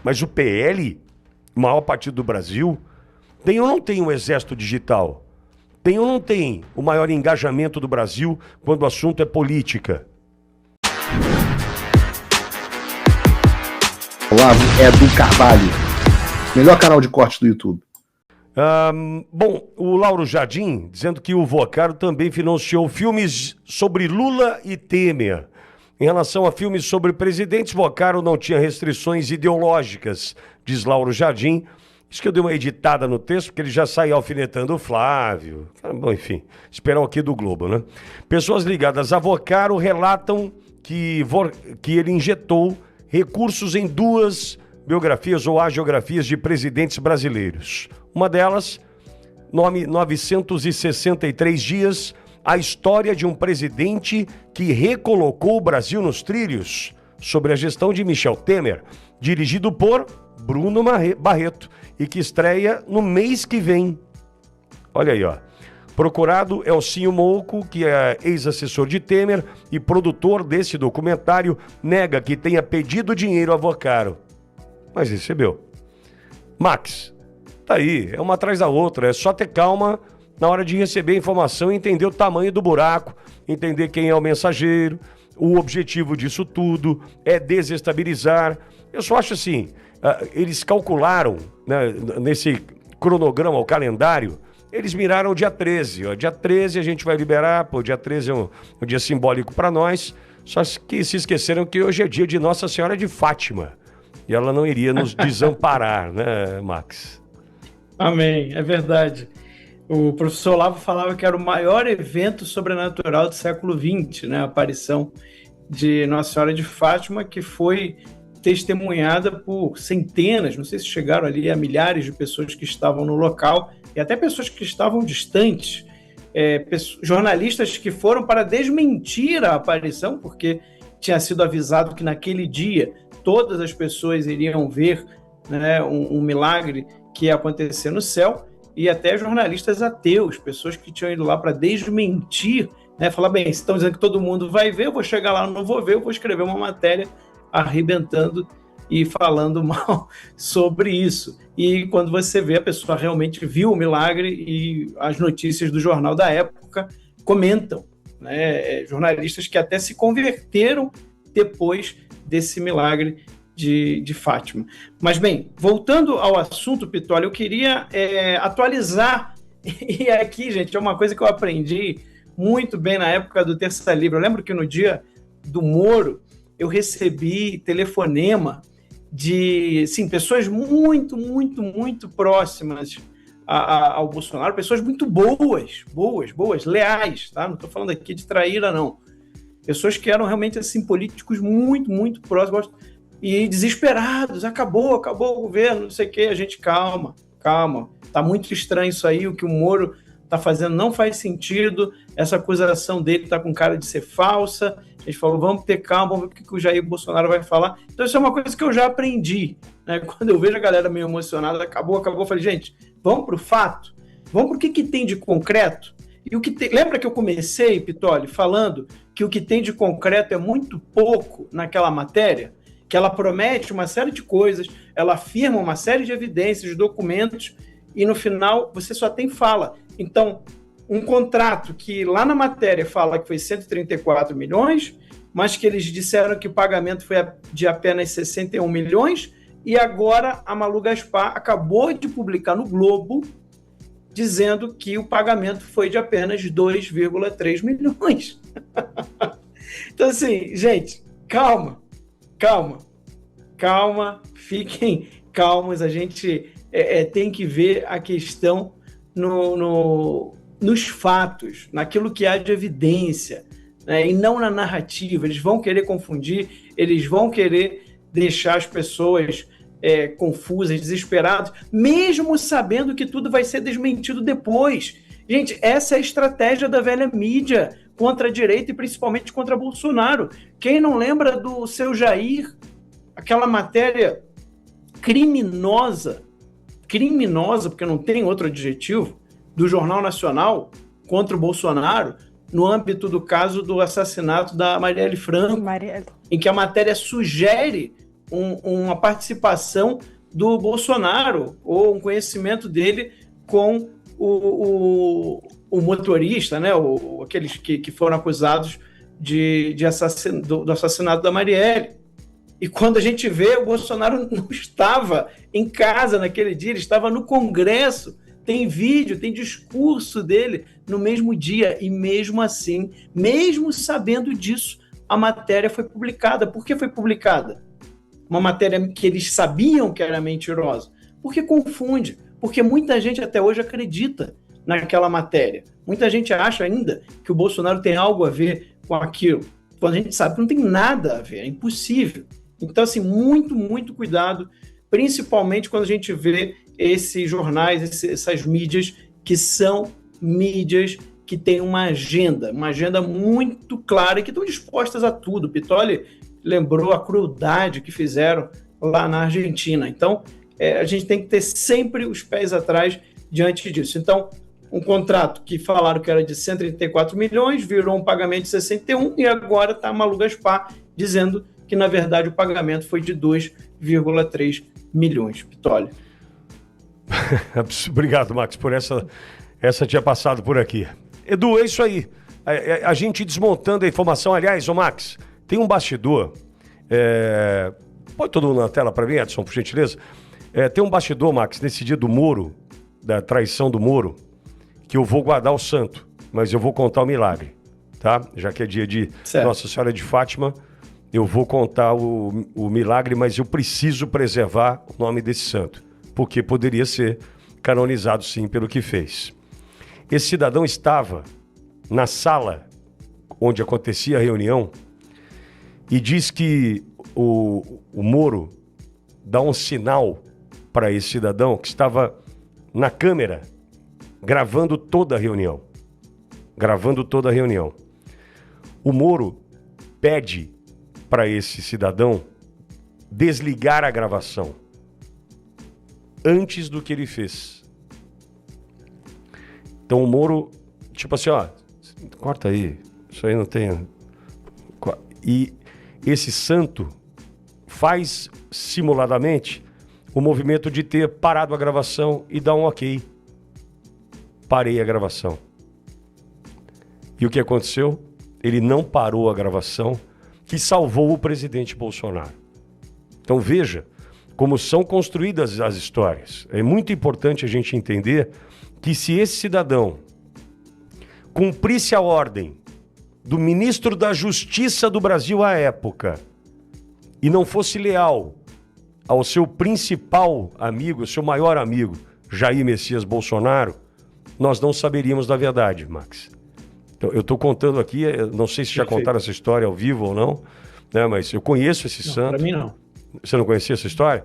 Mas o PL, o maior partido do Brasil, tem ou não tem um exército digital? Tem ou não tem o maior engajamento do Brasil quando o assunto é política? Olavo é do Carvalho. Melhor canal de corte do YouTube. Bom, o Lauro Jardim dizendo que o Vocaro também financiou filmes sobre Lula e Temer. Em relação a filmes sobre presidentes, Vocaro não tinha restrições ideológicas, diz Lauro Jardim. Isso que eu dei uma editada no texto, porque ele já saiu alfinetando o Flávio. Bom, enfim, esperam aqui do Globo, né? Pessoas ligadas a Vocaro relatam que ele injetou recursos em 2 biografias ou agiografias de presidentes brasileiros. Uma delas, 963 dias, a história de um presidente que recolocou o Brasil nos trilhos, sobre a gestão de Michel Temer, dirigido por Bruno Barreto, e que estreia no mês que vem. Olha aí, ó. Procurado Elcinho Mouco, que é ex-assessor de Temer e produtor desse documentário, nega que tenha pedido dinheiro a Vocaro. Mas recebeu. Max, tá aí, é uma atrás da outra, é só ter calma na hora de receber a informação e entender o tamanho do buraco, entender quem é o mensageiro, o objetivo disso tudo é desestabilizar. Eu só acho assim, eles calcularam, né, nesse cronograma, o calendário, eles miraram o dia 13. Ó. Dia 13 a gente vai liberar, pô, dia 13 é um dia simbólico para nós, só que se esqueceram que hoje é dia de Nossa Senhora de Fátima. E ela não iria nos desamparar, né, Max? Amém, é verdade. O professor Olavo falava que era o maior evento sobrenatural do século XX, né? A aparição de Nossa Senhora de Fátima, que foi testemunhada por centenas, não sei se chegaram ali a milhares de pessoas que estavam no local, e até pessoas que estavam distantes, jornalistas que foram para desmentir a aparição, porque tinha sido avisado que naquele dia todas as pessoas iriam ver, né, um milagre que ia acontecer no céu, e até jornalistas ateus, pessoas que tinham ido lá para desmentir, né, falar, bem, estão dizendo que todo mundo vai ver, eu vou chegar lá, não vou ver, eu vou escrever uma matéria arrebentando e falando mal sobre isso. E quando você vê, a pessoa realmente viu o milagre e as notícias do jornal da época comentam, né, jornalistas que até se converteram depois desse milagre de Fátima. Mas, bem, voltando ao assunto, Pitoli, eu queria atualizar, e aqui, gente, é uma coisa que eu aprendi muito bem na época do Terça Livre. Eu lembro que no dia do Moro, eu recebi telefonema de, sim, pessoas muito, muito, muito próximas ao Bolsonaro, pessoas muito boas, leais, tá? Não estou falando aqui de traíra, não. Pessoas que eram realmente, assim, políticos muito, muito próximos e desesperados. Acabou o governo, não sei o quê. A gente, calma. Tá muito estranho isso aí, o que o Moro tá fazendo não faz sentido, essa acusação dele tá com cara de ser falsa. A gente falou, vamos ter calma, vamos ver o que o Jair Bolsonaro vai falar. Então isso é uma coisa que eu já aprendi, né? Quando eu vejo a galera meio emocionada, acabou, eu falei, gente, vamos pro fato, vamos pro que tem de concreto. E lembra que eu comecei, Pitoli, falando que o que tem de concreto é muito pouco naquela matéria, que ela promete uma série de coisas, ela afirma uma série de evidências, de documentos, e no final você só tem fala. Então, um contrato que lá na matéria fala que foi 134 milhões, mas que eles disseram que o pagamento foi de apenas 61 milhões, e agora a Malu Gaspar acabou de publicar no Globo dizendo que o pagamento foi de apenas 2,3 milhões. Então, assim, gente, calma, fiquem calmos, a gente tem que ver a questão nos fatos, naquilo que há de evidência, né, e não na narrativa. Eles vão querer confundir, eles vão querer deixar as pessoas confusas, desesperadas, mesmo sabendo que tudo vai ser desmentido depois. Gente, essa é a estratégia da velha mídia contra a direita e principalmente contra Bolsonaro. Quem não lembra do seu Jair, aquela matéria criminosa, porque não tem outro adjetivo, do Jornal Nacional contra o Bolsonaro, no âmbito do caso do assassinato da Marielle Franco, em que a matéria sugere uma participação do Bolsonaro ou um conhecimento dele com o motorista, né? Aqueles que foram acusados do assassinato da Marielle. E quando a gente vê, o Bolsonaro não estava em casa naquele dia, ele estava no Congresso. Tem vídeo, tem discurso dele no mesmo dia. E mesmo assim, mesmo sabendo disso, a matéria foi publicada. Por que foi publicada? Uma matéria que eles sabiam que era mentirosa. Porque confunde. Porque muita gente até hoje acredita naquela matéria. Muita gente acha ainda que o Bolsonaro tem algo a ver com aquilo. Quando a gente sabe que não tem nada a ver, é impossível. Então, assim, muito, muito cuidado, principalmente quando a gente vê esses jornais, essas mídias, que são mídias que têm uma agenda muito clara e que estão dispostas a tudo. Pittoli lembrou a crueldade que fizeram lá na Argentina. Então, a gente tem que ter sempre os pés atrás diante disso. Então, um contrato que falaram que era de 134 milhões, virou um pagamento de 61 e agora está a Malu Gaspar dizendo que, na verdade, o pagamento foi de 2,3 milhões. Pittoli. Obrigado, Max, por essa tinha passado por aqui. Edu, é isso aí. A gente desmontando a informação. Aliás, ô Max, tem um bastidor. Põe todo mundo na tela para mim, Edson, por gentileza. Tem um bastidor, Max, nesse dia do Moro, da traição do Moro, que eu vou guardar o santo, mas eu vou contar o milagre, tá? Já que é dia de Nossa Senhora de Fátima, eu vou contar o milagre, mas eu preciso preservar o nome desse santo, porque poderia ser canonizado, sim, pelo que fez. Esse cidadão estava na sala onde acontecia a reunião e diz que o Moro dá um sinal para esse cidadão que estava na câmera gravando toda a reunião. O Moro pede para esse cidadão desligar a gravação antes do que ele fez. Então o Moro, tipo assim, ó, corta aí, isso aí não tem... E esse santo faz simuladamente o movimento de ter parado a gravação e dar um ok. Parei a gravação. E o que aconteceu? Ele não parou a gravação, que salvou o presidente Bolsonaro. Então veja como são construídas as histórias. É muito importante a gente entender que se esse cidadão cumprisse a ordem do ministro da Justiça do Brasil à época e não fosse leal ao seu principal amigo, seu maior amigo, Jair Messias Bolsonaro, nós não saberíamos da verdade, Max. Então, eu estou contando aqui, não sei se já contaram essa história ao vivo ou não, né, mas eu conheço esse santo. Para mim, não. Você não conhecia essa história?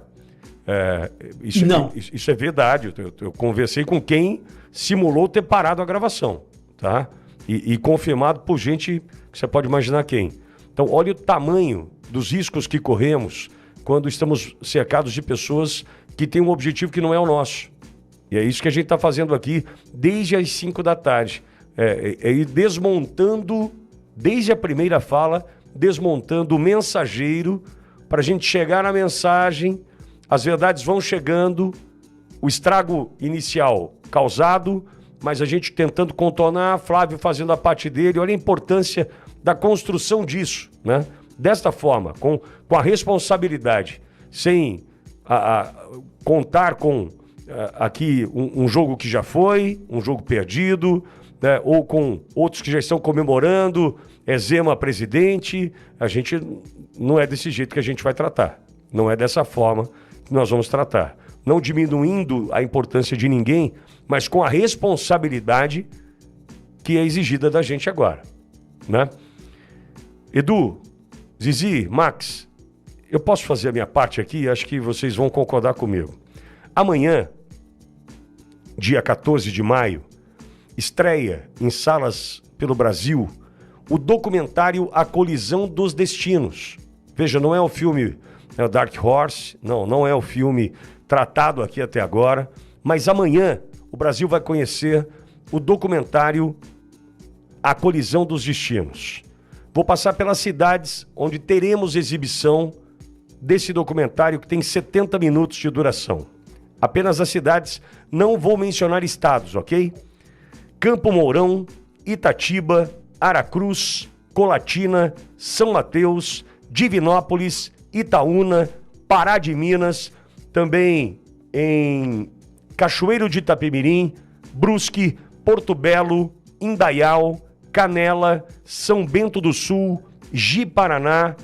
Não. Isso é verdade. Eu conversei com quem simulou ter parado a gravação, tá? E confirmado por gente que você pode imaginar quem. Então, olha o tamanho dos riscos que corremos quando estamos cercados de pessoas que têm um objetivo que não é o nosso. E é isso que a gente está fazendo aqui desde as 5 da tarde. É ir desmontando, desde a primeira fala, desmontando o mensageiro para a gente chegar na mensagem, as verdades vão chegando, o estrago inicial causado, mas a gente tentando contornar, Flávio fazendo a parte dele. Olha a importância da construção disso, né? Desta forma, com a responsabilidade, sem contar com aqui um jogo que já foi, um jogo perdido, né? Ou com outros que já estão comemorando, Zema presidente. A gente não é desse jeito que a gente vai tratar, não é dessa forma que nós vamos tratar. Não diminuindo a importância de ninguém, mas com a responsabilidade que é exigida da gente agora, né? Edu, Zizi, Max, eu posso fazer a minha parte aqui? Acho que vocês vão concordar comigo. Amanhã, dia 14 de maio, estreia em salas pelo Brasil o documentário A Colisão dos Destinos. Veja, não é o filme Dark Horse, não é o filme tratado aqui até agora, mas amanhã o Brasil vai conhecer o documentário A Colisão dos Destinos. Vou passar pelas cidades onde teremos exibição desse documentário que tem 70 minutos de duração. Apenas as cidades, não vou mencionar estados, ok? Campo Mourão, Itatiba, Aracruz, Colatina, São Mateus, Divinópolis, Itaúna, Pará de Minas, também em Cachoeiro de Itapemirim, Brusque, Porto Belo, Indaial, Canela, São Bento do Sul, Ji-Paraná,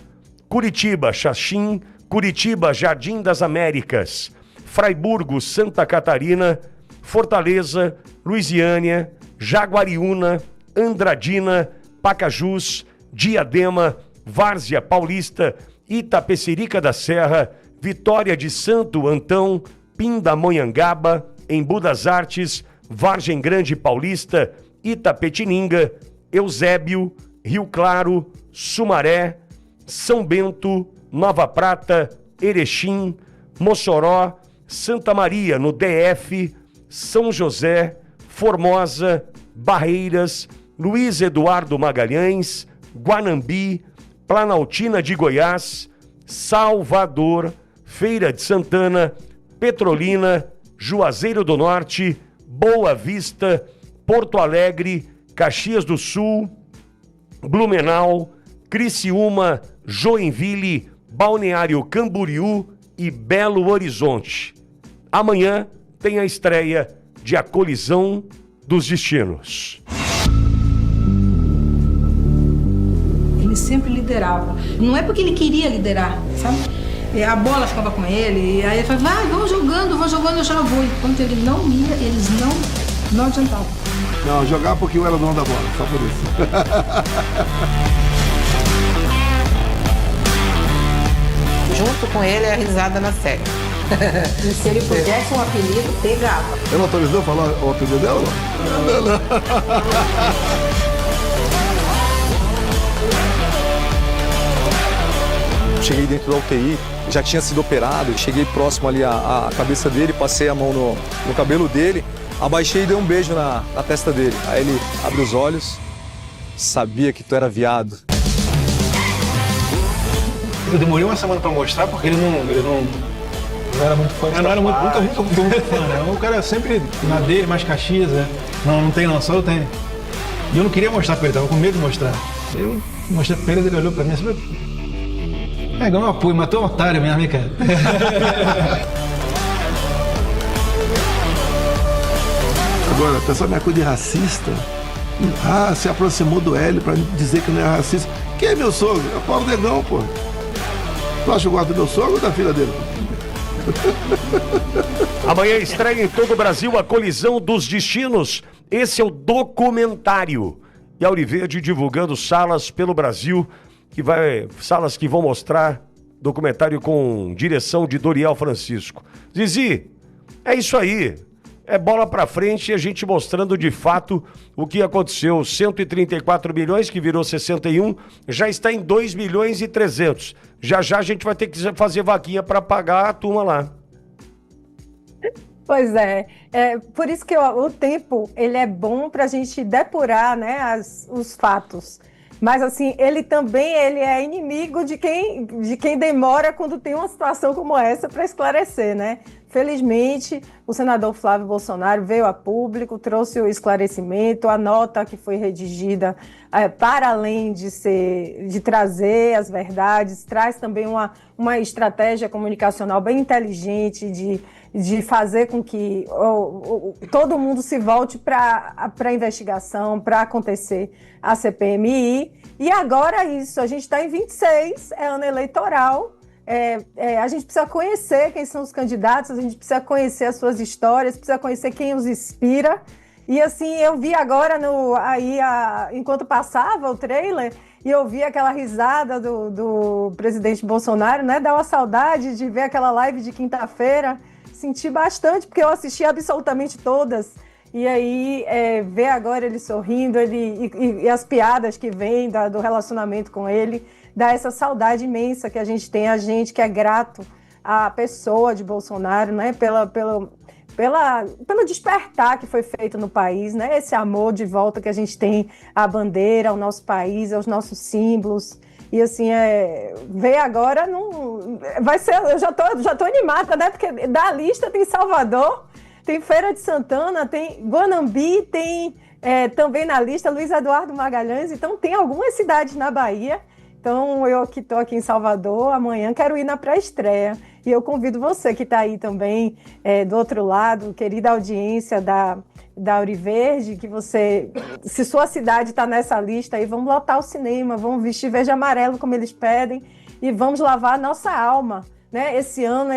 Curitiba, Xaxim, Curitiba, Jardim das Américas, Fraiburgo, Santa Catarina, Fortaleza, Luisiânia, Jaguariúna, Andradina, Pacajus, Diadema, Várzea Paulista, Itapecerica da Serra, Vitória de Santo Antão, Pindamonhangaba, Embu das Artes, Vargem Grande Paulista, Itapetininga, Eusébio, Rio Claro, Sumaré, São Bento, Nova Prata, Erechim, Mossoró, Santa Maria, no DF, São José, Formosa, Barreiras, Luiz Eduardo Magalhães, Guanambi, Planaltina de Goiás, Salvador, Feira de Santana, Petrolina, Juazeiro do Norte, Boa Vista, Porto Alegre, Caxias do Sul, Blumenau, Criciúma, Joinville, Balneário Camboriú e Belo Horizonte. Amanhã tem a estreia de A Colisão dos Destinos. Ele sempre liderava. Não é porque ele queria liderar, sabe? A bola ficava com ele, e aí ele falava, vai, vamos jogando, eu já vou. Enquanto ele não ia, eles não adiantavam. Não, jogar porque eu era o dono da bola, só por isso. Junto com ele é a risada na série. E se ele pudesse um apelido, pegava. Eu não autorizou a falar o apelido dela? Não. Cheguei dentro da UTI, já tinha sido operado, cheguei próximo ali à cabeça dele, passei a mão no cabelo dele, abaixei e dei um beijo na testa dele. Aí ele abre os olhos, sabia que tu era viado. Eu demorei uma semana pra mostrar porque ele não era muito fã. Nunca fui muito fã, né? O cara sempre na dele, mais Caxias, né? Não tem não, só eu tenho. E eu não queria mostrar pra ele, tava com medo de mostrar. Eu mostrei pra ele, ele olhou pra mim assim, ganhou um apoio, mas tu é um otário mesmo, hein, cara? Agora, o pessoal me acusa de racista. Se aproximou do Hélio pra dizer que não é racista. Quem é meu sogro? É o Paulo Negão, pô. Tu acha que eu gosto do meu sogro ou da filha dele? Amanhã estreia em todo o Brasil A Colisão dos Destinos. Esse é o documentário. E a Auriverde divulgando salas pelo Brasil, salas que vão mostrar documentário com direção de Doriel Francisco. Zizi, é isso aí. É bola pra frente e a gente mostrando de fato o que aconteceu. 134 milhões, que virou 61, já está em 2 milhões e 300. Já a gente vai ter que fazer vaquinha para pagar a turma lá. Pois é. Por isso que o tempo ele é bom para a gente depurar, né, os fatos. Mas assim, ele é inimigo de quem demora quando tem uma situação como essa para esclarecer, né? Felizmente, o senador Flávio Bolsonaro veio a público, trouxe o esclarecimento, a nota que foi redigida, para além de trazer as verdades, traz também uma estratégia comunicacional bem inteligente de fazer com que todo mundo se volte para a investigação, para acontecer a CPMI. E agora isso, a gente está em 26, é ano eleitoral. A gente precisa conhecer quem são os candidatos, a gente precisa conhecer as suas histórias, precisa conhecer quem os inspira. E assim, eu vi agora, enquanto passava o trailer, e eu vi aquela risada do presidente Bolsonaro, né? Dá uma saudade de ver aquela live de quinta-feira. Senti bastante, porque eu assisti absolutamente todas. E aí, ver agora ele sorrindo, e as piadas que vêm do relacionamento com ele, dá essa saudade imensa que a gente tem, a gente que é grato à pessoa de Bolsonaro, né, pelo despertar que foi feito no país, né, esse amor de volta que a gente tem à bandeira, ao nosso país, aos nossos símbolos. E assim, ver agora não vai ser. Eu já tô animada, né? Porque da lista tem Salvador, tem Feira de Santana, tem Guanambi, tem também na lista Luiz Eduardo Magalhães. Então tem algumas cidades na Bahia. Então eu que estou aqui em Salvador, amanhã quero ir na pré-estreia. E eu convido você que está aí também do outro lado, querida audiência da Auriverde, que você, se sua cidade está nessa lista aí, vamos lotar o cinema, vamos vestir verde e amarelo como eles pedem e vamos lavar a nossa alma, né? Esse ano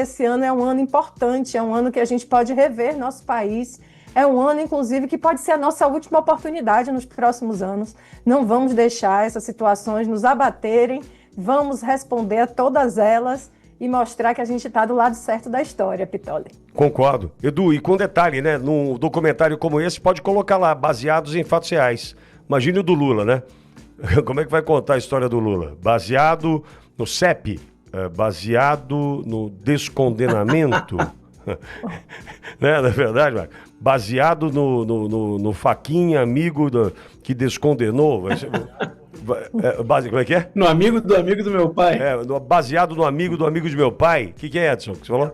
é um ano importante, é um ano que a gente pode rever nosso país, é um ano, inclusive, que pode ser a nossa última oportunidade nos próximos anos. Não vamos deixar essas situações nos abaterem, vamos responder a todas elas e mostrar que a gente está do lado certo da história, Pitoli. Concordo. Edu, e com detalhe, né? Num documentário como esse, pode colocar lá, baseados em fatos reais. Imagine o do Lula, né? Como é que vai contar a história do Lula? Baseado no CEP, baseado no descondenamento, né? Na verdade, Marco? Baseado no Faquinha, amigo que descondenou. Como é que é? No amigo do meu pai. Baseado no amigo do amigo de meu pai. O que é, Edson? Que você falou?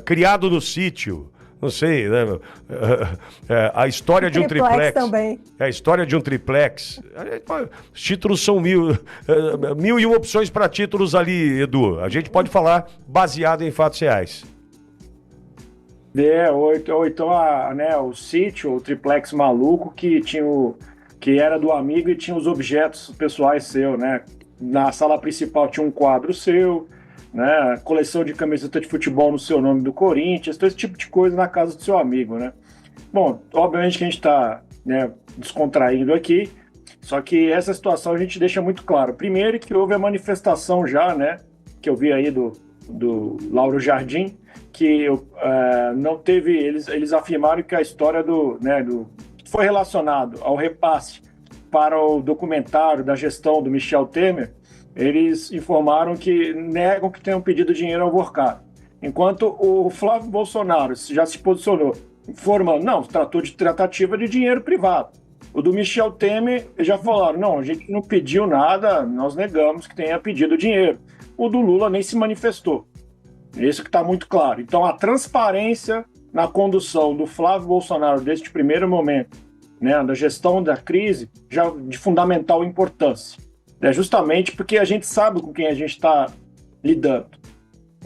Criado no sítio. Não sei, né? A história de um triplex. Também. A história de um triplex. Os títulos são 1.001 opções para títulos ali, Edu. A gente pode falar baseado em fatos reais. Ou então o sítio, o triplex maluco que era do amigo e tinha os objetos pessoais seus, né? Na sala principal tinha um quadro seu, né? Coleção de camiseta de futebol no seu nome do Corinthians, todo esse tipo de coisa na casa do seu amigo, né? Bom, obviamente que a gente está, né, descontraindo aqui, só que essa situação a gente deixa muito claro. Primeiro que houve a manifestação já, né? Que eu vi aí do Lauro Jardim, que não teve, eles afirmaram que a história foi relacionado ao repasse para o documentário da gestão do Michel Temer. Eles informaram que negam que tenham pedido dinheiro ao Vorcado. Enquanto o Flávio Bolsonaro já se posicionou informando, não, tratou de tratativa de dinheiro privado. O do Michel Temer já falaram, não, a gente não pediu nada, nós negamos que tenha pedido dinheiro. O do Lula nem se manifestou. Isso que está muito claro. Então a transparência na condução do Flávio Bolsonaro deste primeiro momento, né, da gestão da crise, já de fundamental importância. Justamente porque a gente sabe com quem a gente está lidando.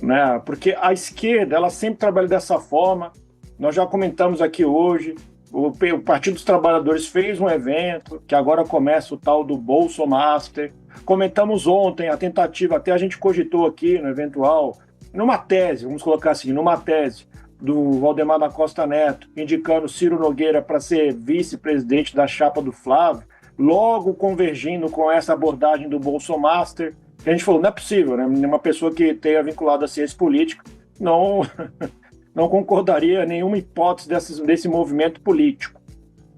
Né? Porque a esquerda, ela sempre trabalha dessa forma. Nós já comentamos aqui hoje, o Partido dos Trabalhadores fez um evento, que agora começa o tal do Bolso Master. Comentamos ontem a tentativa, até a gente cogitou aqui no eventual, numa tese, vamos colocar assim, numa tese, do Valdemar da Costa Neto, indicando Ciro Nogueira para ser vice-presidente da chapa do Flávio, logo convergindo com essa abordagem do Bolsomaster, que a gente falou, não é possível, né? Uma pessoa que tenha vinculado a ciência política não concordaria em nenhuma hipótese desse movimento político,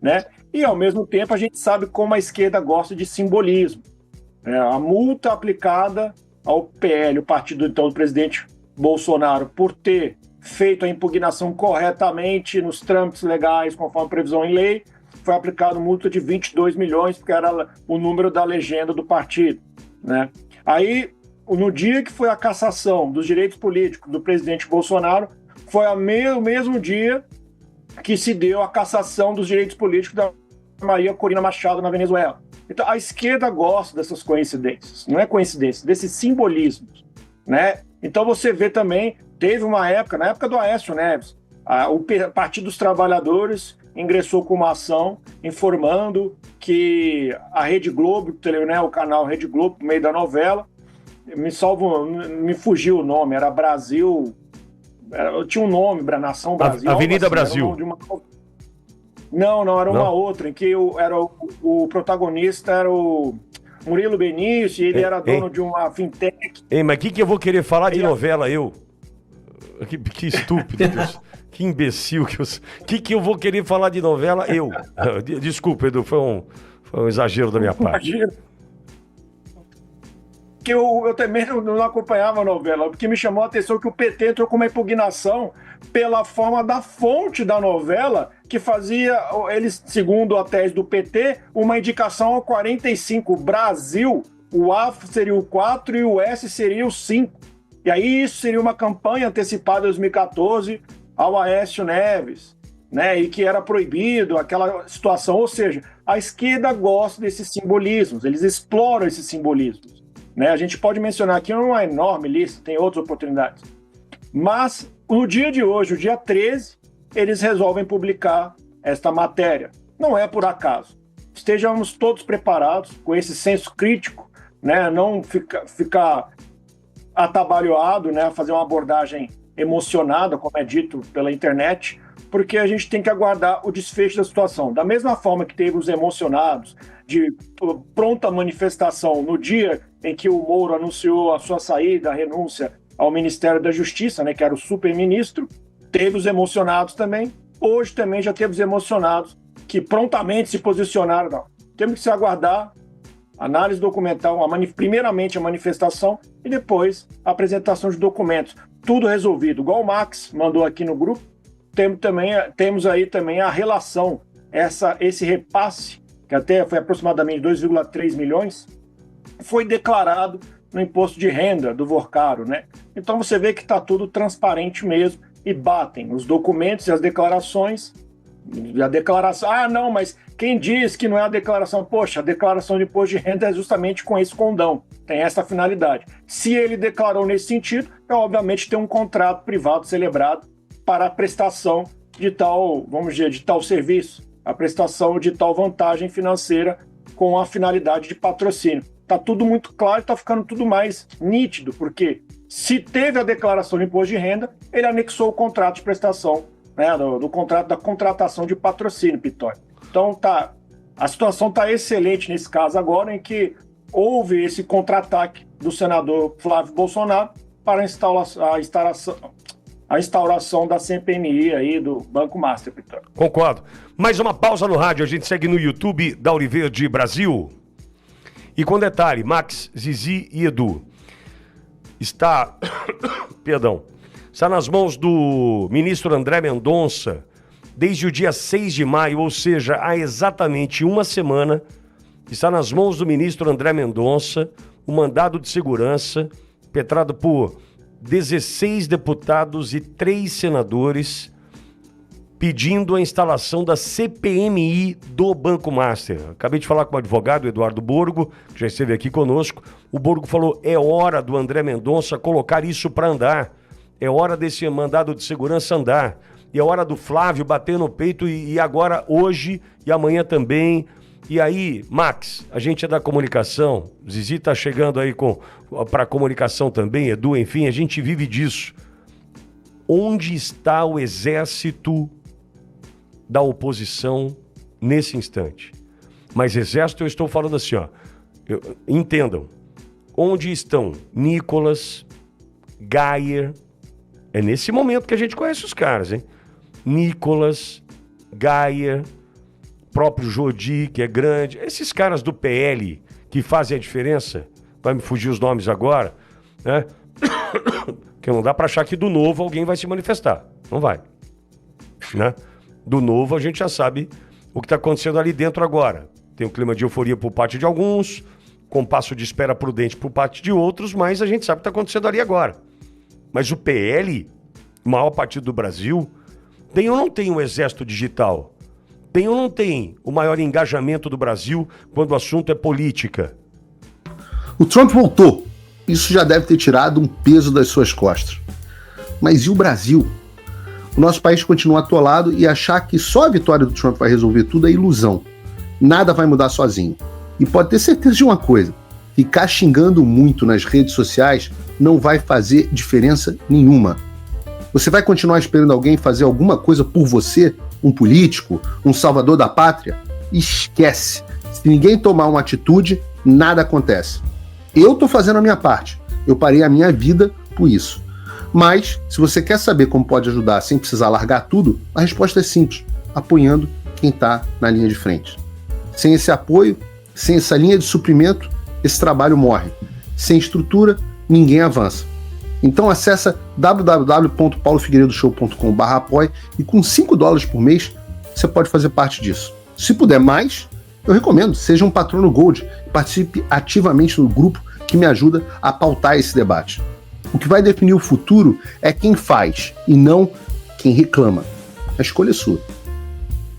né? E, ao mesmo tempo, a gente sabe como a esquerda gosta de simbolismo. A multa aplicada ao PL, o partido então do presidente Bolsonaro, por ter feito a impugnação corretamente nos trâmites legais, conforme previsão em lei, foi aplicado multa de 22 milhões, porque era o número da legenda do partido, né? Aí, no dia que foi a cassação dos direitos políticos do presidente Bolsonaro, foi o mesmo dia que se deu a cassação dos direitos políticos da Maria Corina Machado na Venezuela. Então, a esquerda gosta dessas coincidências, não é coincidência, desses simbolismos, né? Então, você vê também, teve uma época, na época do Aécio Neves, o Partido dos Trabalhadores ingressou com uma ação informando que a Rede Globo, né, o canal Rede Globo, no meio da novela, me fugiu o nome, era Brasil... tinha um nome, Nação Brasil. Avenida assim, Brasil. Não, era uma outra, em que o protagonista era o Murilo Benício, e ele era dono de uma fintech. Mas o que eu vou querer falar de novela, eu? Que estúpido, que imbecil. Que eu vou querer falar de novela, eu? Desculpa, Edu, foi um exagero da minha parte. Que eu também não acompanhava a novela, porque me chamou a atenção que o PT entrou com uma impugnação pela forma da fonte da novela, que fazia, eles, segundo a tese do PT, uma indicação ao 45 Brasil, o A seria o 4 e o S seria o 5. E aí isso seria uma campanha antecipada em 2014 ao Aécio Neves, né? E que era proibido aquela situação. Ou seja, a esquerda gosta desses simbolismos, eles exploram esses simbolismos, né? A gente pode mencionar aqui uma enorme lista, tem outras oportunidades. Mas no dia de hoje, o dia 13, eles resolvem publicar esta matéria. Não é por acaso. Estejamos todos preparados com esse senso crítico, né? Não ficar atabalhoado, né? Fazer uma abordagem emocionada, como é dito pela internet, porque a gente tem que aguardar o desfecho da situação. Da mesma forma que teve os emocionados de pronta manifestação no dia em que o Moro anunciou a sua saída, a renúncia ao Ministério da Justiça, né, que era o super-ministro, teve os emocionados também. Hoje também já teve os emocionados que prontamente se posicionaram. Não. Temos que se aguardar análise documental, primeiramente a manifestação e depois a apresentação de documentos. Tudo resolvido. Igual o Max mandou aqui no grupo, temos aí também a relação, esse repasse, que até foi aproximadamente 2,3 milhões, foi declarado no imposto de renda do Vorcaro, né? Então você vê que está tudo transparente mesmo e batem os documentos e as declarações. E a declaração, não, mas quem diz que não é a declaração? Poxa, a declaração de imposto de renda é justamente com esse condão, tem essa finalidade. Se ele declarou nesse sentido, obviamente tem um contrato privado celebrado para a prestação de tal, vamos dizer, de tal serviço, a prestação de tal vantagem financeira com a finalidade de patrocínio. Está tudo muito claro, está ficando tudo mais nítido, porque se teve a declaração de imposto de renda, ele anexou o contrato de prestação, né, do contrato da contratação de patrocínio, Pitório. Então a situação está excelente nesse caso agora, em que houve esse contra-ataque do senador Flávio Bolsonaro para a instauração da CPMI aí do Banco Master, Pitório. Concordo. Mais uma pausa no rádio, a gente segue no YouTube da Auriverde Brasil. E com detalhe, Max, Zizi e Edu, está nas mãos do ministro André Mendonça desde o dia 6 de maio, ou seja, há exatamente uma semana, está nas mãos do ministro André Mendonça o mandado de segurança impetrado por 16 deputados e 3 senadores pedindo a instalação da CPMI do Banco Master. Acabei de falar com o advogado Eduardo Borgo, que já esteve aqui conosco. O Borgo falou, é hora do André Mendonça colocar isso para andar. É hora desse mandado de segurança andar. E é hora do Flávio bater no peito e agora, hoje e amanhã também. E aí, Max, a gente é da comunicação, Zizi tá chegando aí para comunicação também, Edu, enfim, a gente vive disso. Onde está o exército da oposição nesse instante? Mas exército eu estou falando assim, entendam, onde estão Nicolas, Geyer, é nesse momento que a gente conhece os caras, hein? Nicolas, Geyer, próprio Jodi, que é grande, esses caras do PL que fazem a diferença, vai me fugir os nomes agora, né? Que não dá pra achar que do Novo alguém vai se manifestar, não vai, né? Do Novo a gente já sabe o que tá acontecendo ali dentro agora, tem um clima de euforia por parte de alguns, compasso de espera prudente por parte de outros, mas a gente sabe o que tá acontecendo ali agora. Mas o PL, o maior partido do Brasil, tem ou não tem um exército digital? Tem ou não tem o maior engajamento do Brasil quando o assunto é política? O Trump voltou. Isso já deve ter tirado um peso das suas costas. Mas e o Brasil? O nosso país continua atolado e achar que só a vitória do Trump vai resolver tudo é ilusão. Nada vai mudar sozinho. E pode ter certeza de uma coisa, ficar xingando muito nas redes sociais não vai fazer diferença nenhuma. Você vai continuar esperando alguém fazer alguma coisa por você? Um político? Um salvador da pátria? Esquece. Se ninguém tomar uma atitude, nada acontece. Eu tô fazendo a minha parte. Eu parei a minha vida por isso. Mas, se você quer saber como pode ajudar sem precisar largar tudo, a resposta é simples. Apoiando quem tá na linha de frente. Sem esse apoio, sem essa linha de suprimento, esse trabalho morre. Sem estrutura, ninguém avança. Então acessa www.paulofigueiredoshow.com/apoie e com $5 por mês você pode fazer parte disso. Se puder mais, Eu recomendo, seja um patrono Gold e participe ativamente no grupo que me ajuda a pautar esse debate. O que vai definir o futuro é quem faz e não quem reclama. A escolha é sua.